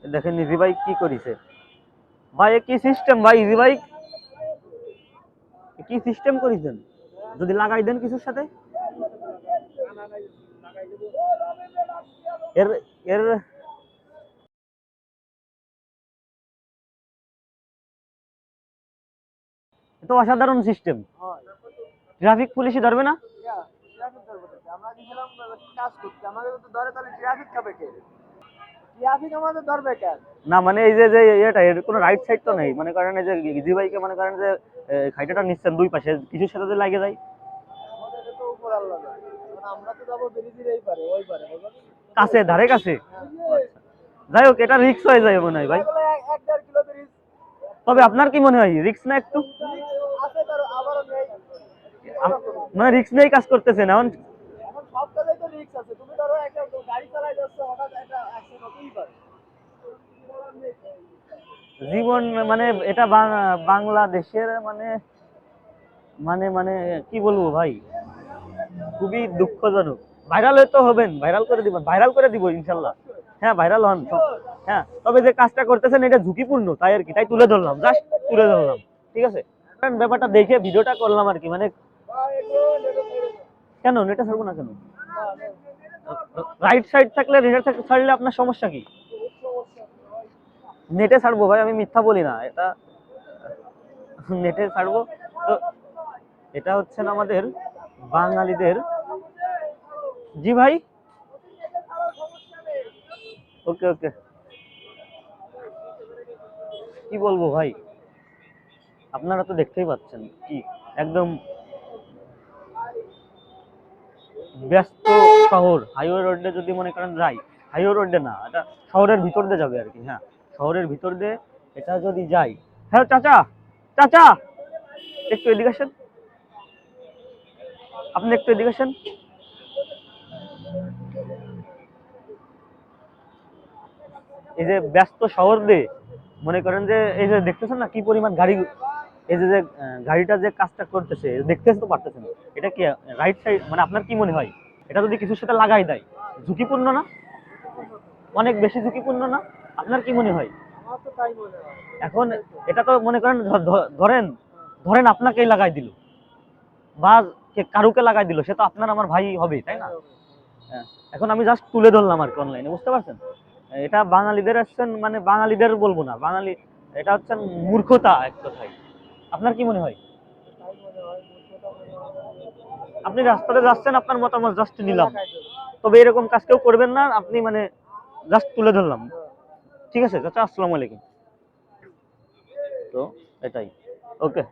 দেখেন easy bike কি করিছে ভাই, কি সিস্টেম ভাই, ইজি বাইক কি সিস্টেম করিছেন? যদি লাগাই দেন কিছুর সাথে এর এর তো অসাধারণ সিস্টেম। ট্রাফিক পুলিশই ধরবে না? না মানে এই যে এটা এর কোনো রাইট সাইড তো নেই, মনে করেন এই যে ইজি বাইকে মনে করেন যে খাইটাটা নিচ্ছেন দুই পাশে, কিছুর সাথে যদি লাগে যায় কাছে ধারে কাছে, যাই হোক এটা রিস্ক হয়ে যায় মনে হয় ভাই। তবে আপনার কি মনে হয় রিস্ক না একটু? মানে রিস্ক নিয়েই কাজ করতেছেন এখন। জীবন মানে এটা বাংলাদেশের মানে মানে মানে কি বলবো ভাই, খুবই দুঃখজনক। ভাইরাল হয়তো হবেন, ভাইরাল করে দিবেন, ভাইরাল করে দিব ইনশাল্লাহ। হ্যাঁ ভাইরাল হন। হ্যাঁ তবে যে কাজটা করতেছেন এটা ঝুঁকিপূর্ণ, তাই আর কি, তাই তুলে ধরলাম, জাস্ট তুলে ধরলাম। ঠিক আছে, ব্যাপারটা দেখে ভিডিওটা করলাম আর কি। মানে কেন নেটে ছাড়বো না কেন? রাইট সাইড থাকলে নেটে ছাড়লে আপনার সমস্যা কি? নেটে ছাড়বো ভাই, আমি মিথ্যা বলি না, এটা নেটে ছাড়বো। তো এটা হচ্ছেন আমাদের বাঙালিদের। জি ভাই, ওকে ওকে। কি বলবো ভাই, আপনারা তো দেখতেই পাচ্ছেন কি একদম ব্যস্ত শহর। হাইওয়ে রোডে যদি মনে করেন যাই, হাইওয়ে রোডে না, এটা শহরের ভিতর দিয়ে যাবে আর কি। হ্যাঁ শহরের ভিতর দিয়ে এটা যদি যাই। হ্যাঁ চাচা, চাচা একটু এদিকে আসেন, আপনি একটু এদিকে আসেন। এই যে ব্যস্ত শহর দিয়ে মনে করেন যে এই যে দেখতেছেন না কি পরিমাণ গাড়ি, এই যে গাড়িটা যে কাজটা করতেছে দেখতেছে তো পারতেছেন। এটা কি রাইট সাইড? মানে আপনার কি মনে হয় এটা যদি কিছুর সাথে লাগাই দেয় ঝুঁকিপূর্ণ না? অনেক বেশি ঝুঁকিপূর্ণ না? আপনার কি মনে হয়? এখন এটা তো মনে করেন ধরেন ধরেন আপনাকেই লাগাই দিল বা কারুকে লাগাই দিল, সে তো আপনার আমার ভাই হবে তাই না? হ্যাঁ, এখন আমি জাস্ট তুলে ধরলাম আর কি অনলাইনে, বুঝতে পারছেন? এটা বাঙালিদের আসছেন, মানে বাঙালিদের বলবো না, বাঙালি এটা হচ্ছেন মূর্খতা এক কথায়। আপনার কি মনে হয়? আপনি রাস্তাতে যাচ্ছেন, আপনার মতামত জাস্ট নিলাম। তবে এরকম কাজ কেউ করবেন না আপনি, মানে জাস্ট তুলে ধরলাম। ঠিক আছে চাচা, আসসালামু আলাইকুম। তো এটাই, ওকে।